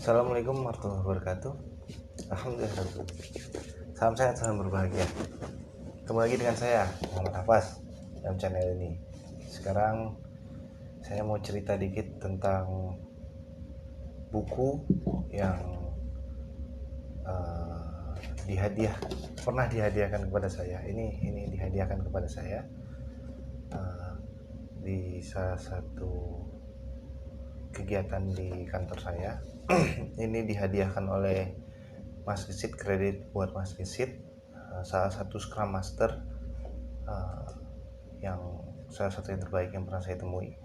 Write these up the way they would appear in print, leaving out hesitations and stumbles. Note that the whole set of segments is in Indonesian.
Assalamualaikum warahmatullahi wabarakatuh. Alhamdulillah. Salam sehat, salam berbahagia. Ketemu lagi dengan saya Muhammad Hafaz dalam channel ini. Sekarang saya mau cerita dikit tentang buku yang pernah dihadiahkan kepada saya. Ini dihadiahkan kepada saya di salah satu kegiatan di kantor saya. Ini dihadiahkan oleh Mas Gesit, kredit buat Mas Gesit, salah satu Scrum Master yang salah satu yang terbaik yang pernah saya temui.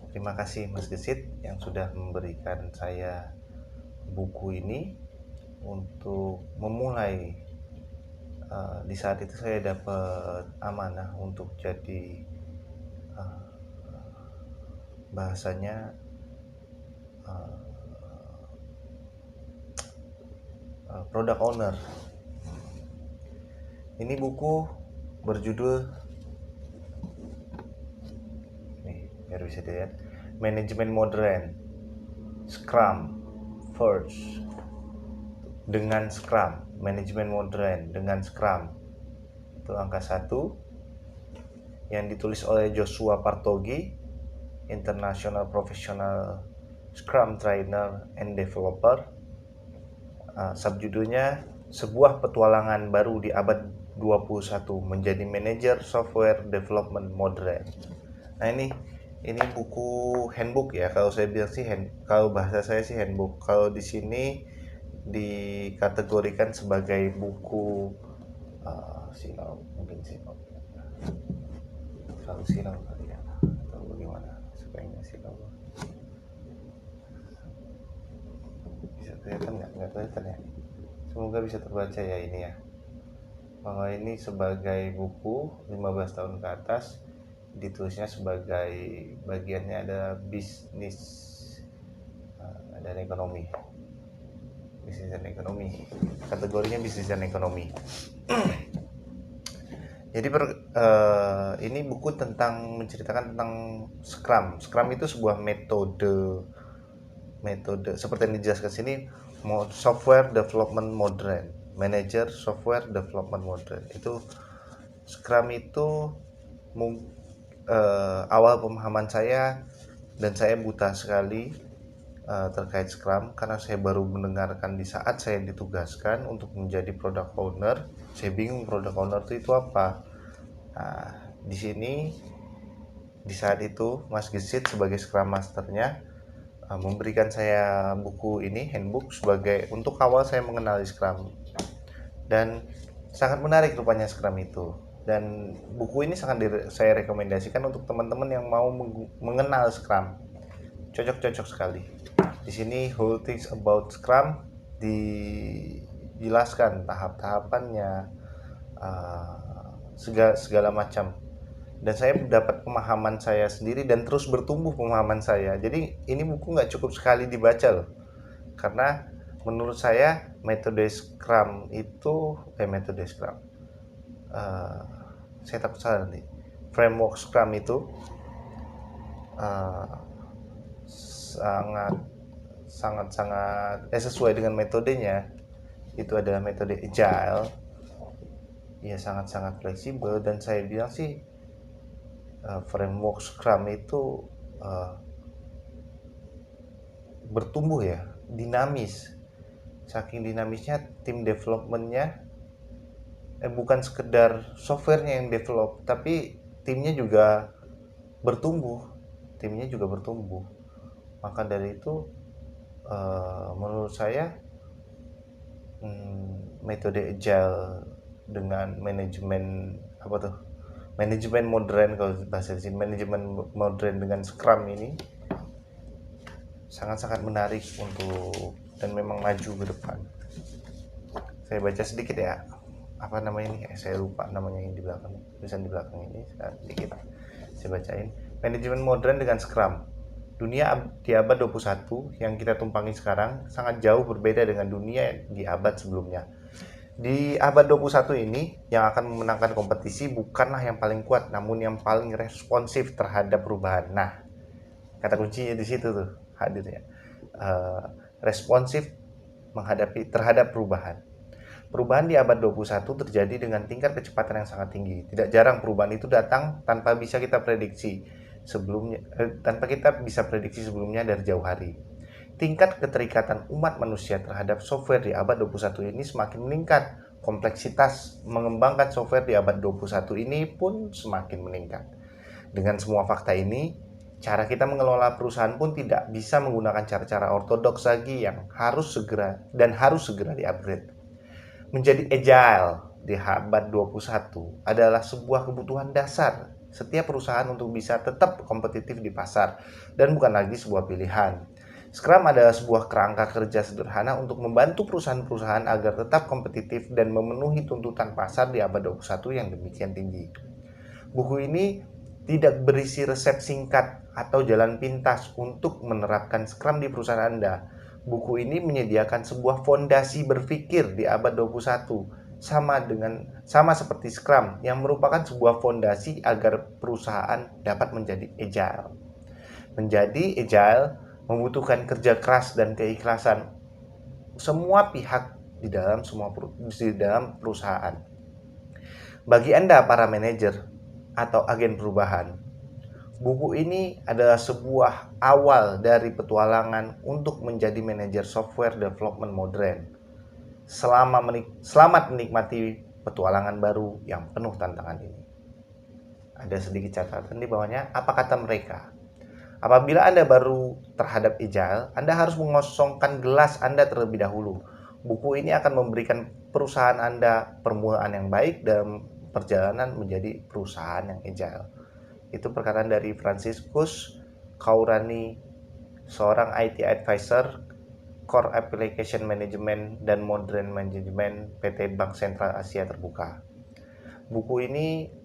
Terima kasih Mas Gesit yang sudah memberikan saya buku ini untuk memulai. Di saat itu saya dapat amanah untuk jadi bahasanya product owner. Ini buku berjudul, nih biar bisa dilihat, Manajemen Modern, Scrum First dengan Scrum, Manajemen Modern dengan Scrum. Itu angka 1 yang ditulis oleh Joshua Partogi, International Professional Scrum Trainer and Developer. Subjudulnya sebuah petualangan baru di abad 21 menjadi manajer software development modern. Nah, ini buku handbook ya, kalau saya bilang sih kalau bahasa saya sih handbook. Kalau di sini dikategorikan sebagai buku silau, mungkin silau. Kalau silau kali ya, atau bagaimana sebaiknya silau. Bisa kelihatan nggak kelihatan ya, semoga bisa terbaca ya ini ya, bahwa ini sebagai buku 15 tahun ke atas, ditulisnya sebagai bagiannya ada bisnis dan ekonomi, bisnis dan ekonomi, kategorinya bisnis dan ekonomi. Jadi ini buku tentang menceritakan tentang Scrum. Scrum itu sebuah metode seperti yang dijelaskan sini, software development modern, manager software development modern. Itu Scrum itu awal pemahaman saya, dan saya buta sekali terkait Scrum karena saya baru mendengarkan di saat saya ditugaskan untuk menjadi product owner. Saya bingung product owner itu apa. Nah, di sini di saat itu Mas Gesit sebagai Scrum Masternya memberikan saya buku ini, handbook, sebagai untuk awal saya mengenali Scrum. Dan sangat menarik rupanya Scrum itu. Dan buku ini sangat saya rekomendasikan untuk teman-teman yang mau mengenal Scrum. Cocok sekali. Di sini whole things about Scrum dijelaskan tahap-tahapannya, segala macam. Dan saya dapat pemahaman saya sendiri dan terus bertumbuh pemahaman saya. Jadi ini buku nggak cukup sekali dibaca loh, karena menurut saya metode Scrum itu saya takut salah nanti, framework Scrum itu sangat sesuai dengan metodenya. Itu adalah metode Agile. Ya, sangat fleksibel, dan saya bilang sih framework Scrum itu bertumbuh ya, dinamis. Saking dinamisnya tim developmentnya bukan sekedar softwarenya yang develop, tapi timnya juga bertumbuh. Maka dari itu menurut saya metode Agile dengan manajemen modern, kalau bahasa di sini manajemen modern dengan Scrum ini sangat menarik untuk, dan memang maju ke depan. Saya baca sedikit ya, apa namanya ini, saya lupa namanya yang di belakang, tulisan di belakang ini, sedikit saya bacain. Manajemen modern dengan Scrum. Dunia di abad 21 yang kita tumpangi sekarang sangat jauh berbeda dengan dunia di abad sebelumnya. Di abad 21 ini, yang akan memenangkan kompetisi bukanlah yang paling kuat, namun yang paling responsif terhadap perubahan. Nah, kata kuncinya di situ tuh hadirnya. responsif terhadap perubahan. Perubahan di abad 21 terjadi dengan tingkat kecepatan yang sangat tinggi. Tidak jarang perubahan itu datang tanpa bisa kita prediksi sebelumnya dari jauh hari. Tingkat keterikatan umat manusia terhadap software di abad 21 ini semakin meningkat. Kompleksitas mengembangkan software di abad 21 ini pun semakin meningkat. Dengan semua fakta ini, cara kita mengelola perusahaan pun tidak bisa menggunakan cara-cara ortodoks lagi yang harus segera di-upgrade. Menjadi agile di abad 21 adalah sebuah kebutuhan dasar setiap perusahaan untuk bisa tetap kompetitif di pasar dan bukan lagi sebuah pilihan. Scrum adalah sebuah kerangka kerja sederhana untuk membantu perusahaan-perusahaan agar tetap kompetitif dan memenuhi tuntutan pasar di abad 21 yang demikian tinggi. Buku ini tidak berisi resep singkat atau jalan pintas untuk menerapkan Scrum di perusahaan Anda. Buku ini menyediakan sebuah fondasi berpikir di abad 21 sama seperti Scrum yang merupakan sebuah fondasi agar perusahaan dapat menjadi agile. Menjadi agile membutuhkan kerja keras dan keikhlasan semua pihak di dalam perusahaan. Bagi Anda para manajer atau agen perubahan, buku ini adalah sebuah awal dari petualangan untuk menjadi manajer software development modern. Selamat menikmati petualangan baru yang penuh tantangan ini. Ada sedikit catatan di bawahnya. Apa kata mereka? Apabila Anda baru terhadap agile, Anda harus mengosongkan gelas Anda terlebih dahulu. Buku ini akan memberikan perusahaan Anda permulaan yang baik dalam perjalanan menjadi perusahaan yang agile. Itu perkataan dari Franciscus Kaurani, seorang IT advisor Core Application Management dan Modern Management PT Bank Sentral Asia Terbuka. Buku ini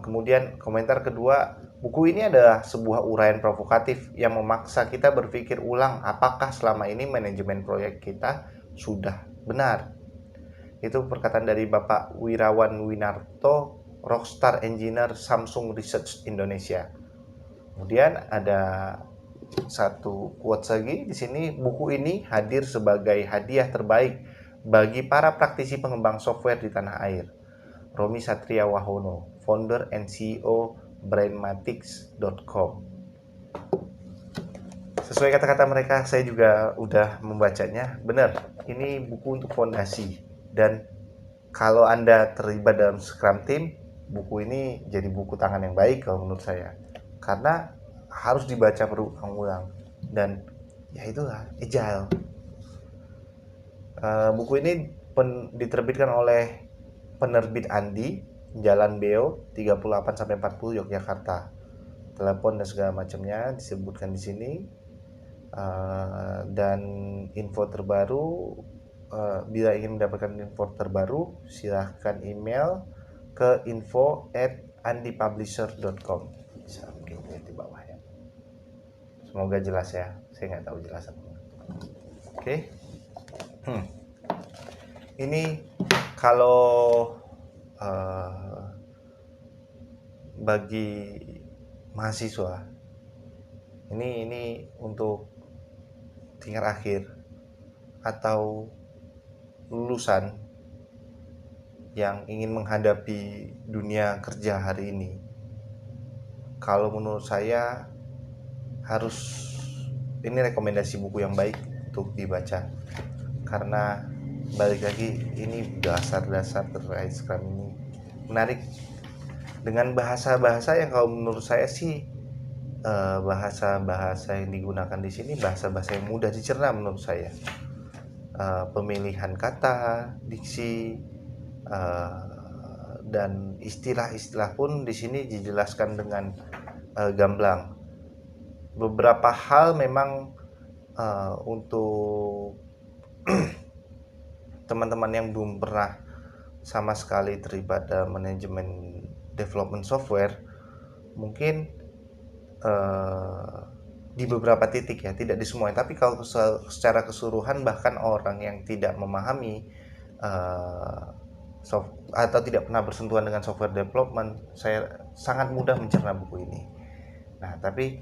kemudian komentar kedua, buku ini adalah sebuah uraian provokatif yang memaksa kita berpikir ulang apakah selama ini manajemen proyek kita sudah benar. Itu perkataan dari Bapak Wirawan Winarto, Rockstar Engineer Samsung Research Indonesia. Kemudian ada satu quotes lagi di sini, buku ini hadir sebagai hadiah terbaik bagi para praktisi pengembang software di tanah air. Romi Satria Wahono, founder and CEO Brainmatics.com. Sesuai kata-kata mereka, saya juga udah membacanya. Benar, ini buku untuk fondasi. Dan kalau Anda terlibat dalam Scrum Team, buku ini jadi buku tangan yang baik kalau menurut saya. Karena harus dibaca berulang-ulang. Dan ya itulah, agile. Buku ini diterbitkan oleh penerbit Andi, Jalan Beo 38-40 Yogyakarta. Telepon dan segala macamnya disebutkan di sini. Dan info terbaru, bila ingin mendapatkan info terbaru silahkan email ke info@andipublisher.com. Bisa mungkin lihat di bawah ya. Semoga jelas ya, saya nggak tahu jelas apa. Oke. Ini kalau bagi mahasiswa ini untuk tingkat akhir atau lulusan yang ingin menghadapi dunia kerja hari ini, kalau menurut saya ini rekomendasi buku yang baik untuk dibaca, karena balik lagi ini dasar-dasar terkait Scrum ini menarik dengan bahasa-bahasa yang kalau menurut saya sih bahasa-bahasa yang digunakan di sini bahasa-bahasa yang mudah dicerna menurut saya. Pemilihan kata, diksi, dan istilah-istilah pun di sini dijelaskan dengan gamblang. Beberapa hal memang untuk teman-teman yang belum pernah sama sekali terlibat dalam manajemen development software, mungkin di beberapa titik ya, tidak di semua, tapi kalau secara keseluruhan bahkan orang yang tidak memahami atau tidak pernah bersentuhan dengan software development, saya sangat mudah mencerna buku ini. Nah, tapi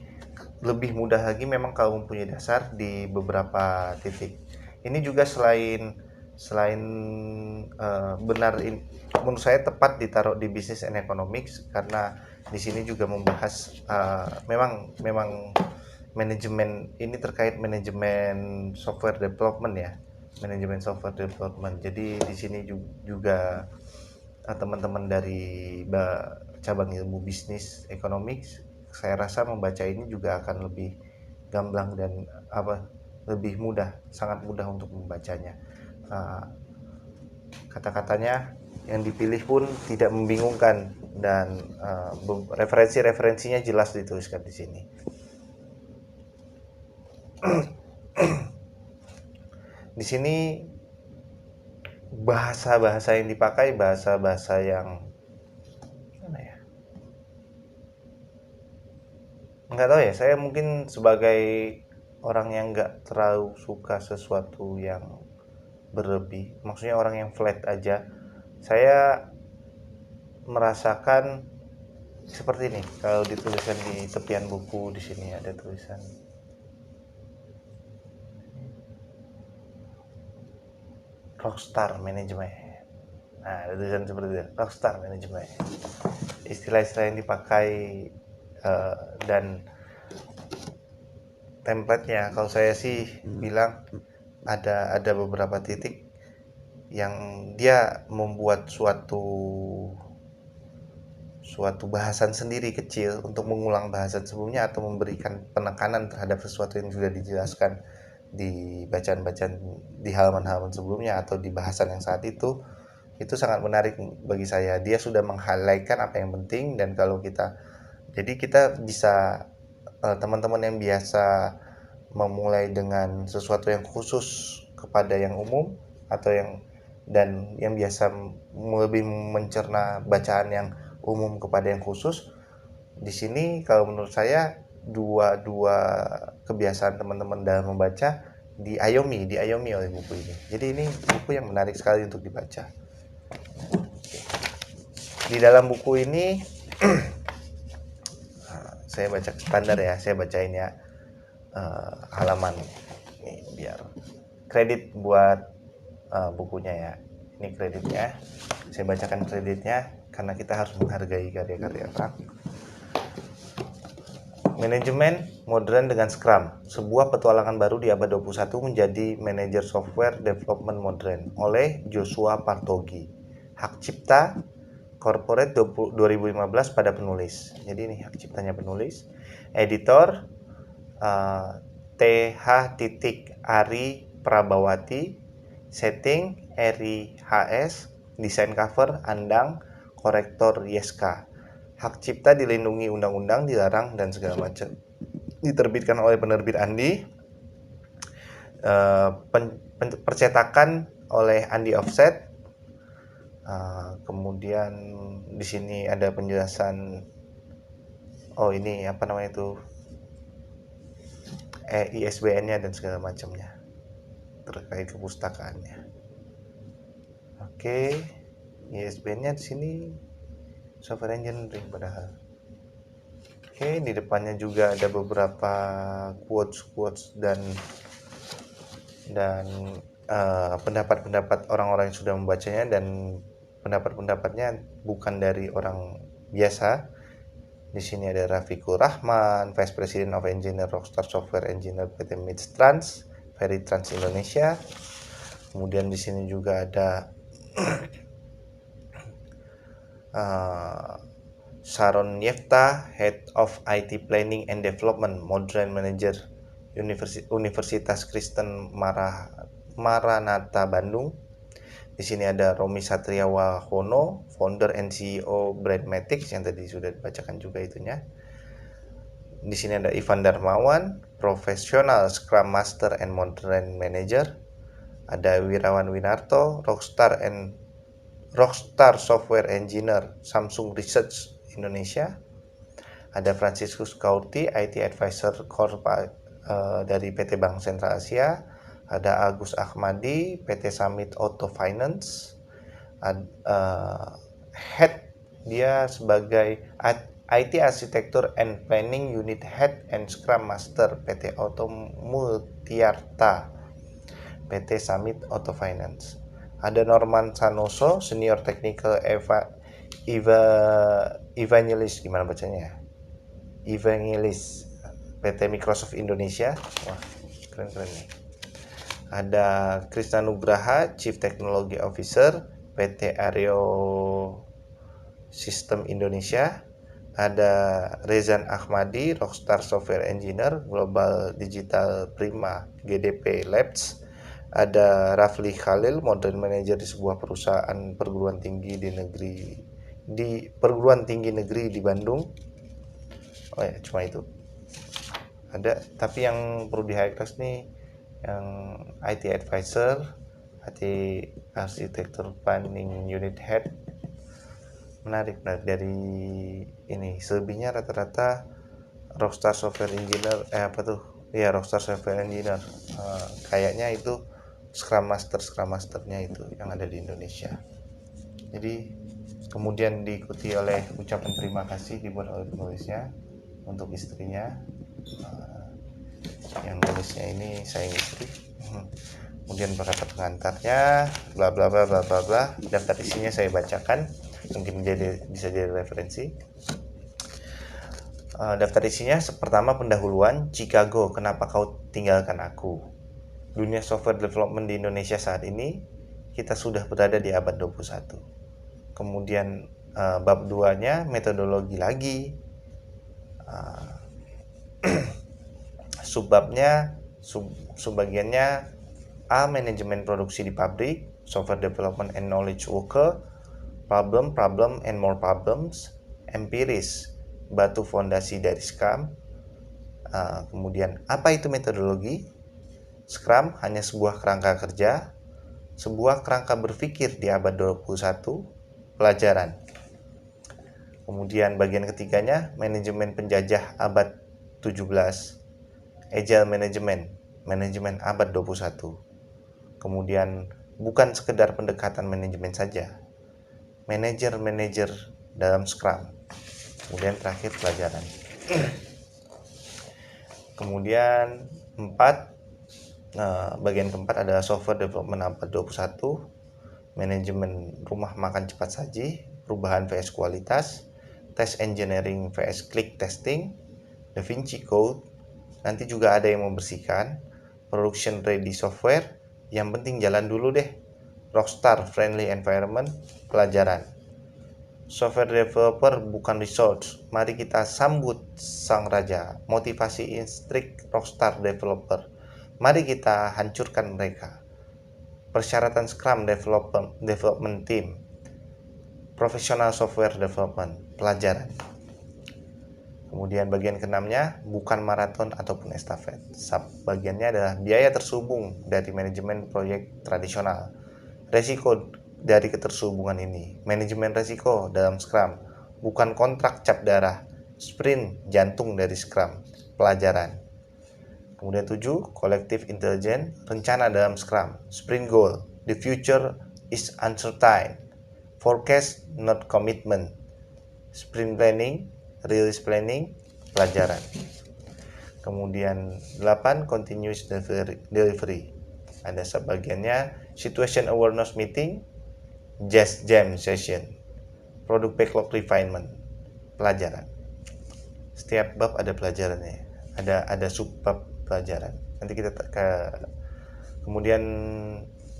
lebih mudah lagi memang kalau mempunyai dasar di beberapa titik. Ini juga selain selain benar, menurut saya tepat ditaruh di Business and Economics, karena di sini juga membahas memang manajemen ini terkait manajemen software development ya, manajemen software development. Jadi di sini juga teman-teman dari cabang ilmu bisnis economics, saya rasa membaca ini juga akan lebih gamblang dan lebih mudah, sangat mudah untuk membacanya. Kata-katanya yang dipilih pun tidak membingungkan, dan referensi-referensinya jelas dituliskan di sini. Di sini bahasa-bahasa yang dipakai bahasa-bahasa yang gimana ya? Nggak tahu ya, saya mungkin sebagai orang yang nggak terlalu suka sesuatu yang berlebih, maksudnya orang yang flat aja. Saya merasakan seperti ini. Kalau dituliskan di tepian buku, di sini ada tulisan Rockstar Management. Nah, ada tulisan seperti itu, Rockstar Management. Istilah-istilah yang dipakai dan template-nya, kalau saya sih bilang ada beberapa titik yang dia membuat suatu bahasan sendiri kecil untuk mengulang bahasan sebelumnya, atau memberikan penekanan terhadap sesuatu yang sudah dijelaskan di bacaan-bacaan di halaman-halaman sebelumnya atau di bahasan yang saat itu sangat menarik bagi saya. Dia sudah meng-highlightkan apa yang penting, dan kalau kita bisa, teman-teman yang biasa memulai dengan sesuatu yang khusus kepada yang umum, atau yang biasa lebih mencerna bacaan yang umum kepada yang khusus, di sini kalau menurut saya dua kebiasaan teman-teman dalam membaca diayomi oleh buku ini. Jadi ini buku yang menarik sekali untuk dibaca. Di dalam buku ini saya baca standar ya, saya bacain ya halaman ini biar kredit buat bukunya ya. Ini kreditnya, saya bacakan kreditnya karena kita harus menghargai karya-karya orang. Manajemen modern dengan Scrum, sebuah petualangan baru di abad 21 menjadi manajer software development modern, oleh Joshua Partogi. Hak cipta Corporate 2015 pada penulis. Jadi ini hak ciptanya penulis. Editor TH. Ari Prabawati. Setting Eri HS. Desain cover Andang. Korektor Yeska. Hak cipta dilindungi undang-undang, dilarang dan segala macam. Diterbitkan oleh penerbit Andi. Percetakan oleh Andi Offset. Kemudian di sini ada penjelasan, ini apa namanya itu, ISBN-nya dan segala macamnya terkait kepustakaannya. Oke, ISBN-nya di sini software engineering padahal. Oke, di depannya juga ada beberapa quotes dan pendapat-pendapat orang-orang yang sudah membacanya, dan pendapat-pendapatnya bukan dari orang biasa. Di sini ada Rafiqur Rahman, Vice President of Engineer Rockstar Software Engineer PT Midtrans, Veritrans Indonesia. Kemudian di sini juga ada Sharon Yefta, Head of IT Planning and Development, Modern Manager, Universitas Kristen Maranatha Bandung. Di sini ada Romi Satriawahono, Founder and CEO Brandmatics, yang tadi sudah dibacakan juga itunya. Di sini ada Ivan Darmawan, Professional Scrum Master and Modern Manager. Ada Wirawan Winarto, Rockstar Software Engineer, Samsung Research Indonesia. Ada Franciscus Kauti, IT Advisor Corp dari PT Bank Sentral Asia. Ada Agus Ahmadi, PT Summit Auto Finance. Head dia sebagai IT Architecture and Planning Unit Head and Scrum Master PT Auto Multiarta, PT Summit Auto Finance. Ada Norman Sanoso, Senior Technical Evangelist, gimana bacanya? Evangelist PT Microsoft Indonesia. Wah, keren-keren nih. Ada Krisna Nugraha, Chief Technology Officer PT Aryo System Indonesia. Ada Rezan Ahmadi, Rockstar Software Engineer, Global Digital Prima GDP Labs. Ada Rafli Khalil, Modern Manager di sebuah perusahaan perguruan tinggi negeri di Bandung. Oh ya, cuma itu. Ada, tapi yang perlu di highlight nih yang IT Advisor, IT Architecture Planning Unit Head. Menarik dari ini. Selebihnya rata-rata Rockstar Software Engineer, Rockstar Software Engineer. Kayaknya itu Scrum Masternya itu yang ada di Indonesia. Jadi kemudian diikuti oleh ucapan terima kasih dibuat oleh penulisnya untuk istrinya. Yang nulisnya ini sayang istri. Kemudian berkata pengantarnya, bla bla bla bla bla bla. Daftar isinya saya bacakan, mungkin bisa jadi referensi. Daftar isinya pertama pendahuluan, Chicago, kenapa kau tinggalkan aku? Dunia software development di Indonesia saat ini, kita sudah berada di abad 21. Kemudian bab 2-nya metodologi lagi. Subbagiannya A, manajemen produksi di pabrik, software development and knowledge worker, problem and more problems, empiris, batu fondasi dari Scrum. Kemudian apa itu metodologi? Scrum hanya sebuah kerangka kerja, sebuah kerangka berpikir di abad 21, pelajaran. Kemudian bagian ketiganya, manajemen penjajah abad 17, Agile manajemen abad 21. Kemudian bukan sekedar pendekatan manajemen saja, manajer dalam Scrum. Kemudian terakhir pelajaran. Kemudian bagian keempat adalah software development abad 21, manajemen rumah makan cepat saji, perubahan vs kualitas, test engineering vs click testing, Da Vinci Code, nanti juga ada yang membersihkan, production ready software, yang penting jalan dulu deh, Rockstar friendly environment, pelajaran. Software developer bukan resource, mari kita sambut sang raja, motivasi instrik Rockstar developer, mari kita hancurkan mereka. Persyaratan Scrum development team, professional software development, pelajaran. Kemudian bagian keenamnya, bukan maraton ataupun estafet. Bagiannya adalah biaya terhubung dari manajemen proyek tradisional. Resiko dari keterhubungan ini, manajemen resiko dalam Scrum, bukan kontrak cap darah, sprint jantung dari Scrum, pelajaran. Kemudian 7, collective intelligence, rencana dalam Scrum, sprint goal, the future is uncertain, forecast not commitment, sprint planning, release planning, pelajaran. Kemudian 8, continuous delivery. Ada sebagiannya, situation awareness meeting, just jam session, product backlog refinement, pelajaran. Setiap bab ada pelajarannya, ada subbab pelajaran. Nanti kita kemudian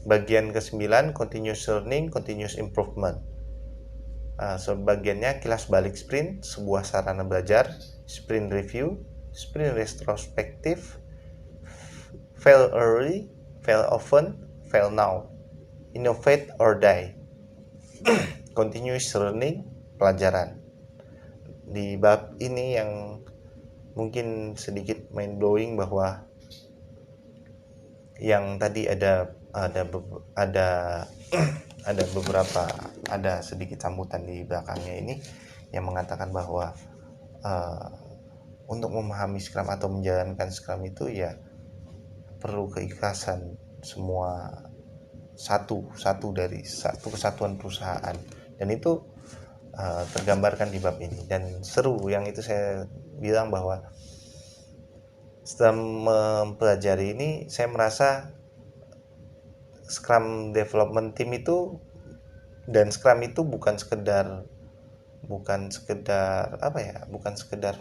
bagian ke-9, continuous learning, continuous improvement. Sebagiannya kilas balik sprint, sebuah sarana belajar, sprint review, sprint retrospective, fail early, fail often, fail now, innovate or die, continuous learning, pelajaran. Di bab ini yang mungkin sedikit mind blowing bahwa yang tadi ada beberapa, ada sedikit sambutan di belakangnya ini yang mengatakan bahwa untuk memahami Scrum atau menjalankan Scrum itu ya perlu keikhlasan semua satu kesatuan perusahaan, dan itu tergambarkan di bab ini. Dan seru yang itu saya bilang bahwa setelah mempelajari ini saya merasa Scrum Development Team itu dan Scrum itu bukan sekedar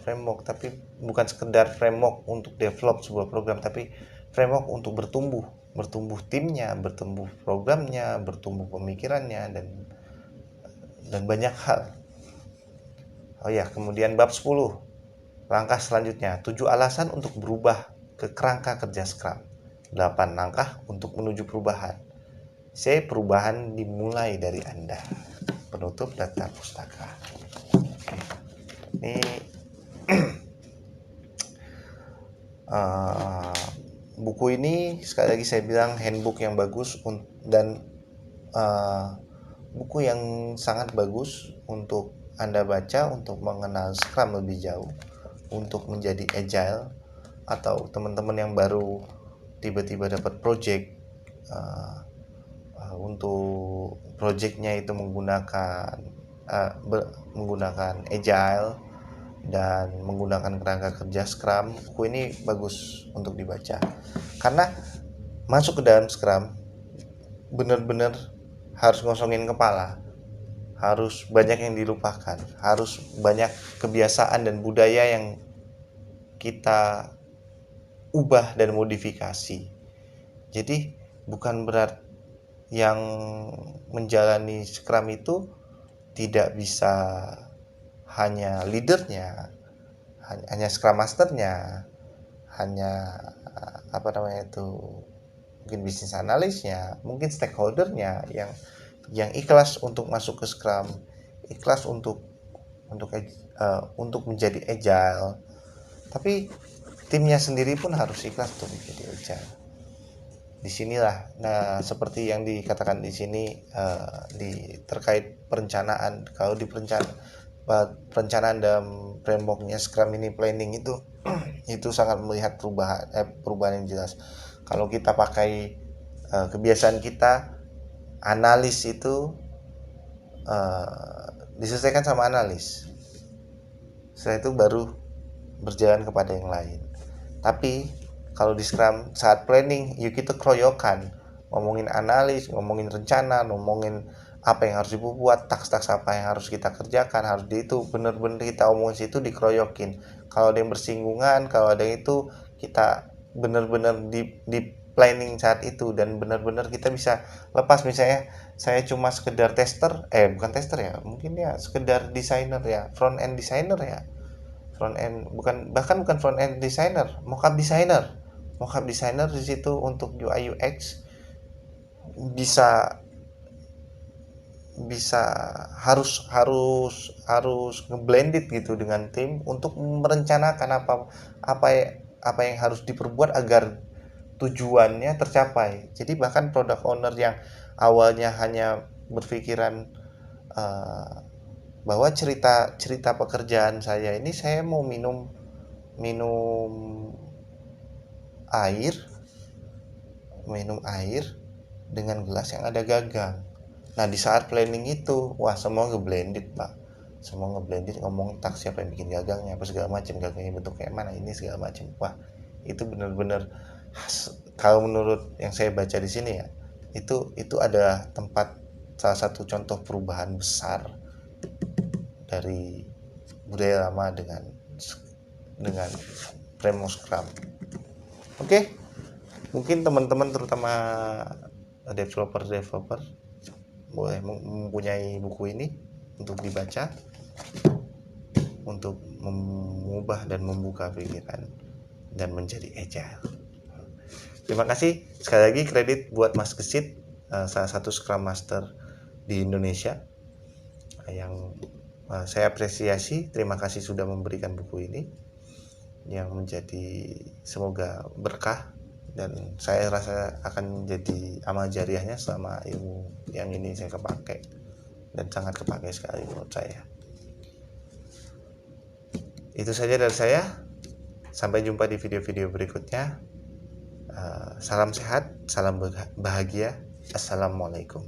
framework, tapi bukan sekedar framework untuk develop sebuah program, tapi framework untuk bertumbuh timnya, bertumbuh programnya, bertumbuh pemikirannya, dan banyak hal. Oh ya, kemudian bab 10, langkah selanjutnya, 7 alasan untuk berubah ke kerangka kerja Scrum, 8 langkah untuk menuju perubahan. Perubahan dimulai dari Anda. Penutup daftar pustaka. Ini buku ini sekali lagi saya bilang handbook yang bagus dan buku yang sangat bagus untuk Anda baca untuk mengenal Scrum lebih jauh, untuk menjadi agile, atau teman-teman yang baru tiba-tiba dapat project, untuk projectnya itu menggunakan agile dan menggunakan kerangka kerja Scrum. Buku ini bagus untuk dibaca karena masuk ke dalam Scrum benar-benar harus ngosongin kepala, harus banyak yang dilupakan, harus banyak kebiasaan dan budaya yang kita ubah dan modifikasi. Jadi bukan berarti yang menjalani Scrum itu tidak bisa hanya leadernya, hanya Scrum Masternya, hanya mungkin bisnis analisnya, mungkin stakeholdernya yang ikhlas untuk masuk ke Scrum, ikhlas untuk menjadi agile, tapi timnya sendiri pun harus ikhlas untuk menjadi agile. Disinilah, seperti yang dikatakan di sini terkait perencanaan. Kalau di perencanaan dalam frameworknya Scrum ini planning itu sangat melihat perubahan yang jelas. Kalau kita pakai kebiasaan kita, analis itu diselesaikan sama analis. Setelah itu baru berjalan kepada yang lain. Tapi kalau di Scrum saat planning, yuk kita keroyokan, ngomongin analis, ngomongin rencana, ngomongin apa yang harus dibuat, taks-taks apa yang harus kita kerjakan, harus itu benar-benar kita omongin situ, dikeroyokin. Kalau ada yang bersinggungan, kalau ada yang itu, kita benar-benar di planning saat itu, dan benar-benar kita bisa lepas. Misalnya saya cuma sekedar tester, bukan tester ya, mungkin ya sekedar designer ya, front end designer ya, front end bukan front end designer, mockup designer di situ untuk UI UX bisa harus ngeblended gitu dengan tim untuk merencanakan apa yang harus diperbuat agar tujuannya tercapai. Jadi bahkan product owner yang awalnya hanya berpikiran bahwa cerita pekerjaan saya ini, saya mau minum air dengan gelas yang ada gagang. Nah, di saat planning itu, wah, semua ngeblended, Pak. Semua ngeblended, ngomong tak siapa yang bikin gagangnya, apa segala macam, gagangnya bentuk kayak mana, ini segala macam. Wah, itu benar-benar kalau menurut yang saya baca di sini ya, itu adalah salah satu contoh perubahan besar dari budaya lama dengan framework Scrum. Oke. Mungkin teman-teman terutama developer boleh mempunyai buku ini untuk dibaca, untuk mengubah dan membuka pikiran dan menjadi agile. Terima kasih sekali lagi, kredit buat Mas Kesit, salah satu Scrum Master di Indonesia yang saya apresiasi. Terima kasih sudah memberikan buku ini yang menjadi semoga berkah, dan saya rasa akan menjadi amal jariahnya selama ilmu yang ini saya kepakai, dan sangat kepakai sekali menurut saya. Itu saja dari saya. Sampai jumpa di video-video berikutnya. Salam sehat, salam bahagia. Assalamualaikum.